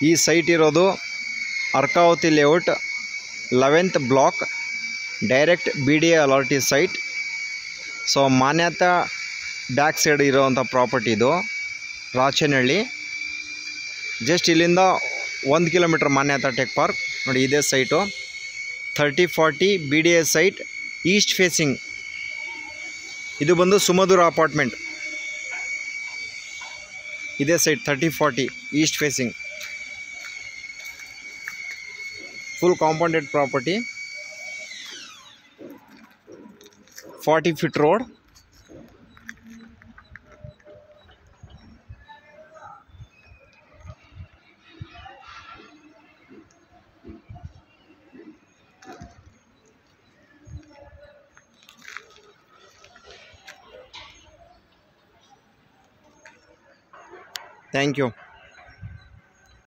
ಈ ಸೈಟ್ ಇರೋದು Arkavathi layout 11th block, direct BDA allotted site. So Manyata back side ಇರೋವಂಥ property ಇದು, ರಾಚನಹಳ್ಳಿ. ಜಸ್ಟ್ ಇಲ್ಲಿಂದ 1 ಕಿಲೋಮೀಟರ್ ಮಾನ್ಯತಾ ಟೆಕ್ ಪಾರ್ಕ್. ನೋಡಿ ಇದೇ site 3040 BDA site, east facing. ಇದು ಬಂದು ಸುಮಧುರ ಅಪಾರ್ಟ್ಮೆಂಟ್. ಇದೇ site 3040 east facing, full compounded property, 40 feet road. Thank you.